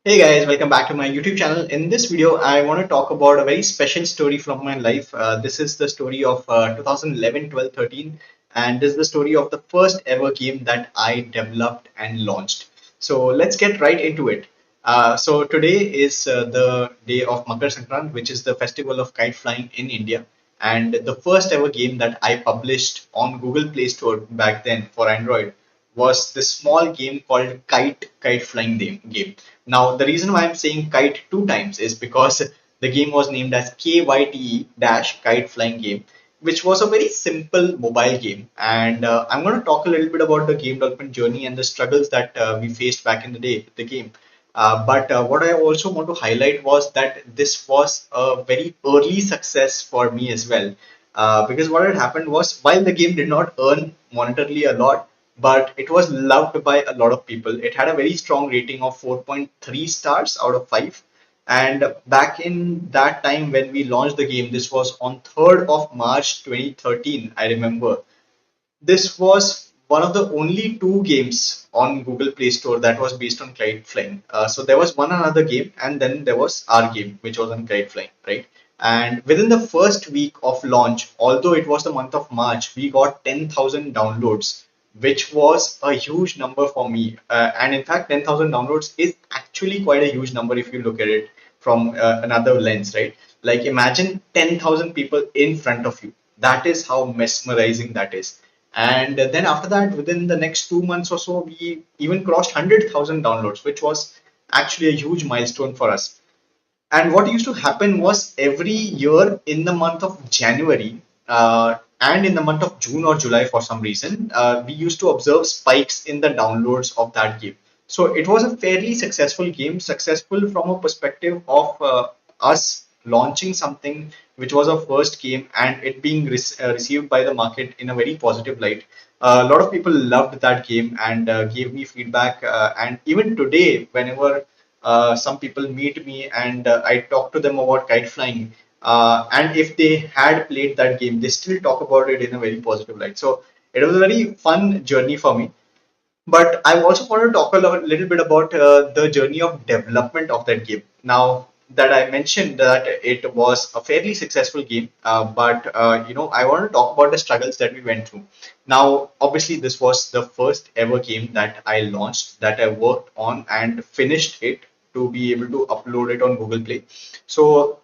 Hey guys, welcome back to my YouTube channel. In this video, I want to talk about a very special story from my life. This is the story of 2011, 12, 13, and this is the story of the first ever game that I developed and launched. So let's get right into it. So today is the day of Makar Sankrant, which is the festival of kite flying in India, and the first ever game that I published on Google Play Store back then for Android was this small game called Kite Flying Game. Now, the reason why I'm saying kite two times is because the game was named as KYTE dash Kite Flying Game, which was a very simple mobile game. And I'm going to talk a little bit about the game development journey and the struggles that we faced back in the day with the game. But what I also want to highlight was that this was a very early success for me as well. Because what had happened was while the game did not earn monetarily a lot, but it was loved by a lot of people. It had a very strong rating of 4.3 stars out of 5. And back in that time when we launched the game, this was on 3rd of March 2013, I remember. This was one of the only two games on Google Play Store that was based on kite flying. So there was one another game, and then there was our game, which was on kite flying, right? And within the first week of launch, although it was the month of March, we got 10,000 downloads, which was a huge number for me. And in fact, 10,000 downloads is actually quite a huge number if you look at it from another lens, right? Like imagine 10,000 people in front of you. That is how mesmerizing that is. And then after that, within the next 2 months or so, we even crossed 100,000 downloads, which was actually a huge milestone for us. And what used to happen was every year in the month of January and in the month of June or July, for some reason, we used to observe spikes in the downloads of that game. So it was a fairly successful game, successful from a perspective of us launching something which was our first game and it being received by the market in a very positive light. A lot of people loved that game and gave me feedback. And even today, whenever some people meet me and I talk to them about kite flying. And if they had played that game, they still talk about it in a very positive light. So it was a very fun journey for me. But I also want to talk a little bit about the journey of development of that game. Now that I mentioned that it was a fairly successful game, but I want to talk about the struggles that we went through. Now, obviously, this was the first ever game that I launched, that I worked on and finished it to be able to upload it on Google Play. So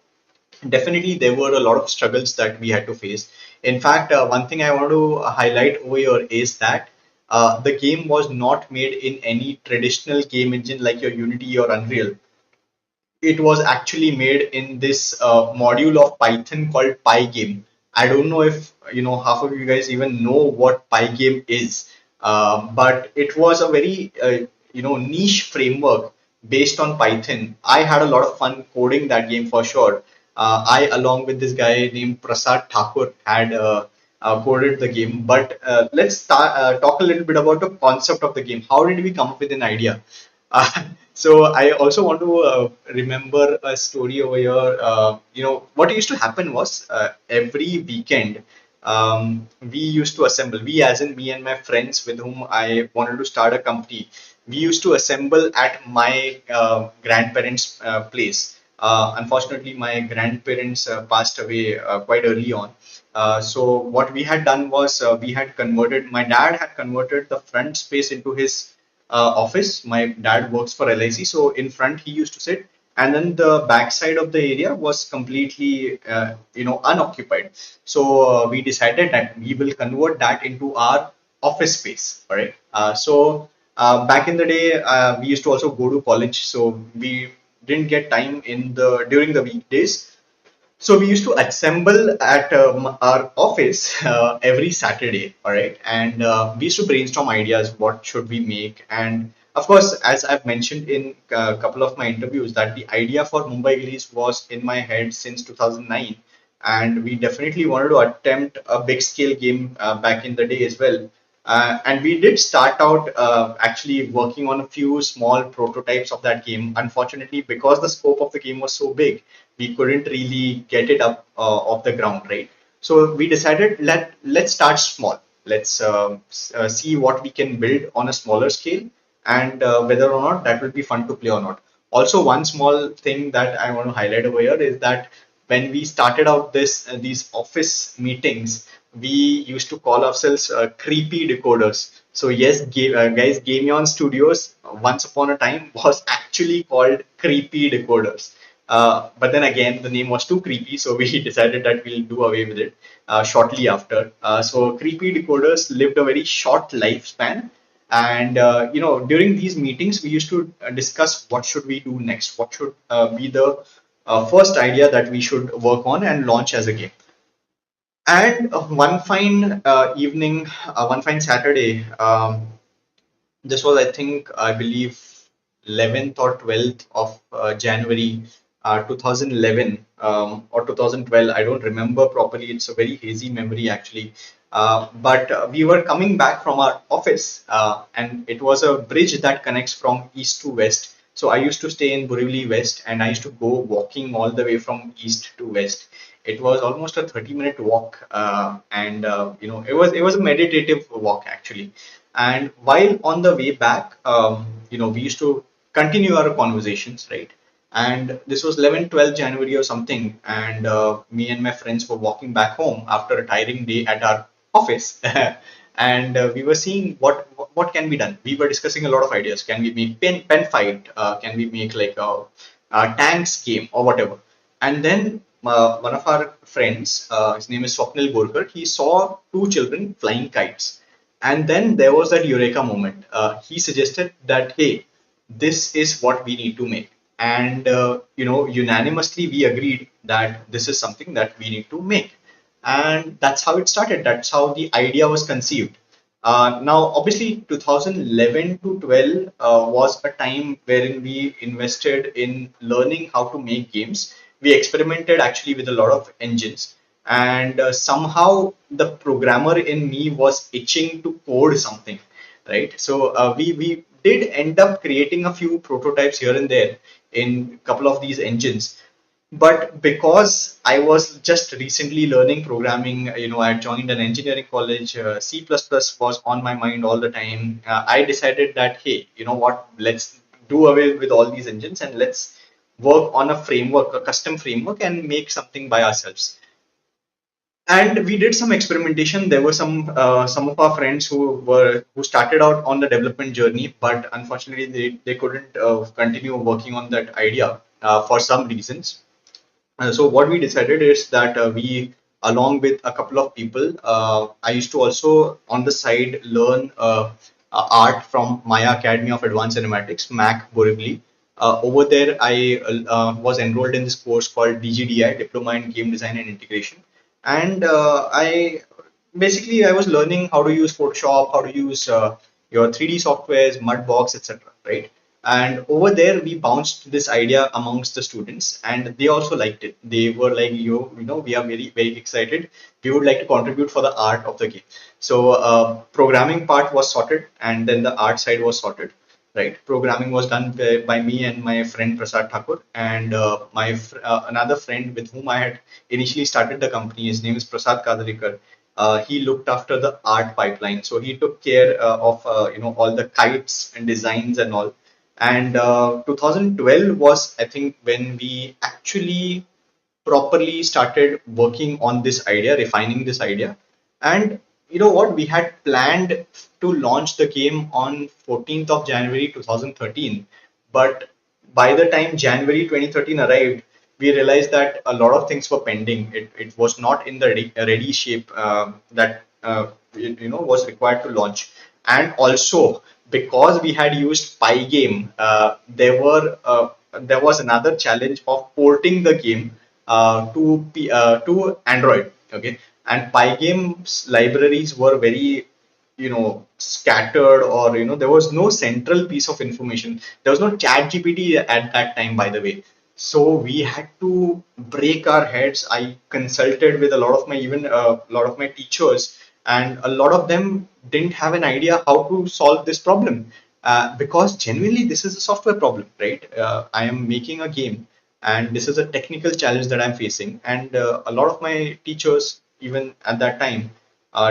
definitely, there were a lot of struggles that we had to face. In fact, one thing I want to highlight over here is that the game was not made in any traditional game engine like your Unity or Unreal. It was actually made in this module of Python called Pygame. I don't know if half of you guys even know what Pygame is, but it was a very niche framework based on Python. I had a lot of fun coding that game for sure. I, along with this guy named Prasad Thakur, had coded the game. But let's talk a little bit about the concept of the game. How did we come up with an idea? So I also want to remember a story over here. What used to happen was every weekend we used to assemble. We, as in me and my friends with whom I wanted to start a company, we used to assemble at my grandparents' place. Unfortunately, my grandparents passed away quite early on. So what we had done was we had converted. My dad had converted the front space into his office. My dad works for LIC, so in front he used to sit, and then the back side of the area was completely, unoccupied. So we decided that we will convert that into our office space. All right. So back in the day, we used to also go to college, so we didn't get time in the during the weekdays, so we used to assemble at our office every Saturday, all right, and we used to brainstorm ideas. What should we make? And of course, as I've mentioned in a couple of my interviews, that the idea for Mumbai Gliss was in my head since 2009, and we definitely wanted to attempt a big scale game back in the day as well. And we did start out actually working on a few small prototypes of that game. Unfortunately, because the scope of the game was so big, we couldn't really get it up off the ground, right? So we decided let's start small. Let's see what we can build on a smaller scale, and whether or not that will be fun to play or not. Also, one small thing that I want to highlight over here is that when we started out these office meetings, we used to call ourselves creepy decoders. So yes, guys, Gameon Studios once upon a time was actually called creepy decoders. But then again, the name was too creepy, so we decided that we'll do away with it shortly after. So creepy decoders lived a very short lifespan, and during these meetings we used to discuss what should we do next, what should be the first idea that we should work on and launch as a game. And one fine evening, one fine Saturday, this was, I think, I believe, 11th or 12th of January 2011 or 2012. I don't remember properly. It's a very hazy memory, actually. But we were coming back from our office, and it was a bridge that connects from east to west. So I used to stay in Borivali West, and I used to go walking all the way from east to west. It was almost a 30-minute walk, and it was a meditative walk, actually. And while on the way back, we used to continue our conversations, right? And this was 11, 12 January or something. And me and my friends were walking back home after a tiring day at our office. And we were seeing what can be done. We were discussing a lot of ideas. Can we make pen fight? Can we make like a tanks game or whatever? And then one of our friends, his name is Swapnil Borkar, he saw two children flying kites. And then there was that eureka moment. He suggested that, hey, this is what we need to make. And, unanimously we agreed that this is something that we need to make. And that's how it started. That's how the idea was conceived. Now, obviously, 2011 to 12 was a time wherein we invested in learning how to make games. We experimented actually with a lot of engines, and somehow the programmer in me was itching to code something, right? So we did end up creating a few prototypes here and there in a couple of these engines, but because I was just recently learning programming, I joined an engineering college. C++ was on my mind all the time. I decided that, hey, you know what? Let's do away with all these engines and let's work on a framework, a custom framework, and make something by ourselves. And we did some experimentation. There were some of our friends who started out on the development journey, but unfortunately they couldn't continue working on that idea for some reasons. So what we decided is that we, along with a couple of people, I used to also on the side learn art from Maya Academy of Advanced Cinematics, MAC Borivali. Over there, I was enrolled in this course called DGDI, Diploma in Game Design and Integration, and I was learning how to use Photoshop, how to use your 3D softwares, Mudbox, etc. Right? And over there, we bounced this idea amongst the students, and they also liked it. They were like, we are very, very excited. We would like to contribute for the art of the game. So, programming part was sorted, and then the art side was sorted. Right, programming was done by me and my friend Prasad Thakur, and another friend with whom I had initially started the company. His name is Prasad Kadarikar. He looked after the art pipeline, so he took care of all the kites and designs and all. And 2012 was, I think, when we actually properly started working on this idea, refining this idea. And you know what? We had planned to launch the game on 14th of January 2013. But by the time January 2013 arrived, we realized that a lot of things were pending. It was not in the ready shape that was required to launch. And also, because we had used Pygame, there was another challenge of porting the game to Android. Okay, and Pygame's libraries were very scattered, or there was no central piece of information. There was no chat gpt at that time, by the way. So we had to break our heads. I consulted with a lot of my, even a lot of my teachers, and a lot of them didn't have an idea how to solve this problem, because genuinely this is a software problem, right? I am making a game, and this is a technical challenge that I'm facing, and a lot of my teachers, even at that time,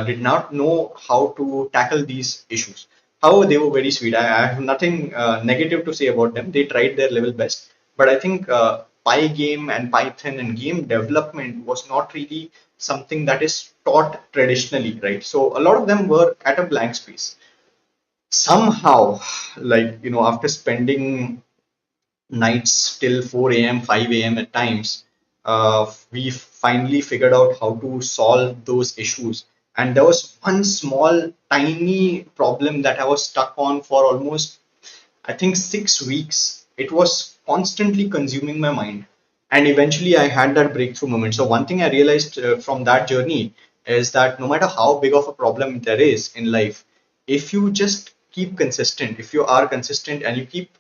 did not know how to tackle these issues. Oh, they were very sweet. I have nothing negative to say about them. They tried their level best, but I think Pygame and Python and game development was not really something that is taught traditionally, right? So a lot of them were at a blank space. Somehow, like after spending nights till 4 a.m., 5 a.m. at times, we finally figured out how to solve those issues. And there was one small, tiny problem that I was stuck on for almost, I think, 6 weeks. It was constantly consuming my mind. And eventually, I had that breakthrough moment. So, one thing I realized from that journey is that no matter how big of a problem there is in life, if you just keep consistent, if you are consistent and you keep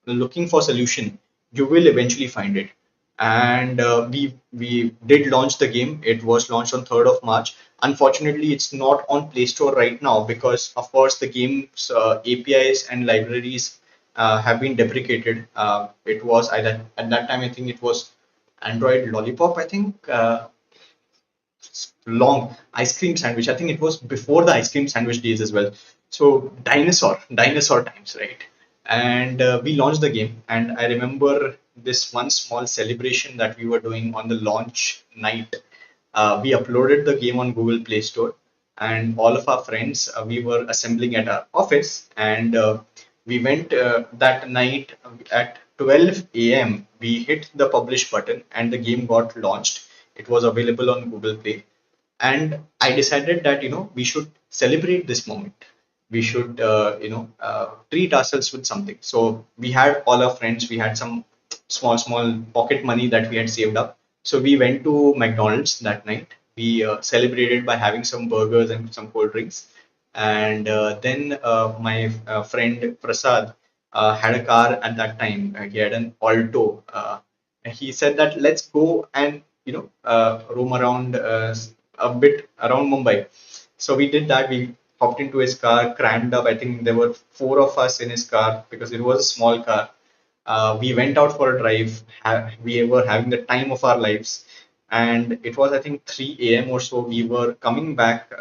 looking for solution, you will eventually find it. And we did launch the game. It was launched on 3rd of March. Unfortunately, it's not on Play Store right now because, of course, the game's APIs and libraries have been deprecated. It was at that time, I think it was Android Lollipop. I think long ice cream sandwich. I think it was before the ice cream sandwich days as well. So dinosaur times, right? And we launched the game, and I remember this one small celebration that we were doing on the launch night. We uploaded the game on Google Play Store, and all of our friends, we were assembling at our office, and we went that night at 12 a.m. We hit the publish button, and the game got launched. It was available on Google Play, and I decided that we should celebrate this moment. We should treat ourselves with something. So we had all our friends. We had some small pocket money that we had saved up. So we went to McDonald's that night. We celebrated by having some burgers and some cold drinks. And then my friend Prasad had a car at that time. He had an Alto. And he said that let's go and roam around a bit around Mumbai. So we did that. We hopped into his car, crammed up. I think there were four of us in his car because it was a small car. We went out for a drive. We were having the time of our lives, and it was, I think, 3 a.m. or so. We were coming back.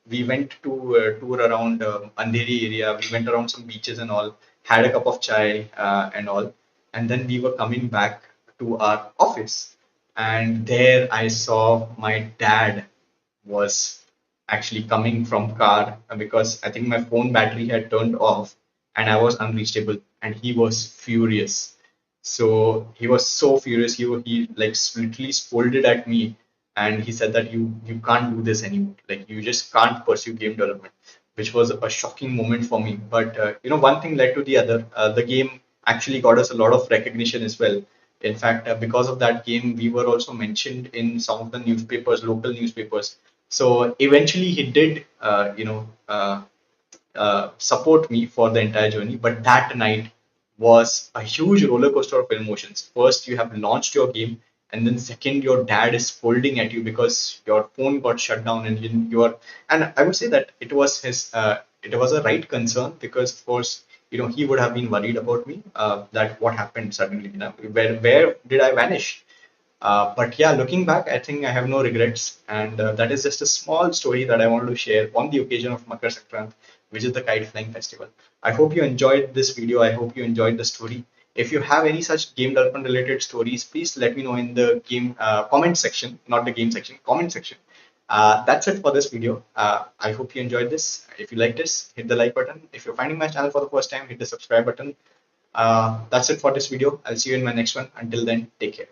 We went to tour around Andheri area. We went around some beaches and all. Had a cup of chai and all, and then we were coming back to our office. And there I saw my dad was actually coming from car because I think my phone battery had turned off and I was unreachable, and he was furious. So he was so furious. He like literally scolded at me, and he said that you can't do this anymore. Like you just can't pursue game development, which was a shocking moment for me. But one thing led to the other. The game actually got us a lot of recognition as well. In fact, because of that game, we were also mentioned in some of the newspapers, local newspapers. So eventually, he did, support me for the entire journey. But that night was a huge roller coaster of emotions. First, you have launched your game, and then second, your dad is scolding at you because your phone got shut down, and you are. And I would say that it was his. It was a right concern because, of course, he would have been worried about me. That what happened suddenly. Where did I vanish? But yeah, looking back, I think I have no regrets, and that is just a small story that I wanted to share on the occasion of Makar Sankrant, which is the kite flying festival. I hope you enjoyed this video. I hope you enjoyed the story. If you have any such game development related stories, please let me know in the game comment section, not the game section, comment section. That's it for this video. I hope you enjoyed this. If you liked this, hit the like button. If you're finding my channel for the first time, hit the subscribe button. That's it for this video. I'll see you in my next one. Until then, take care.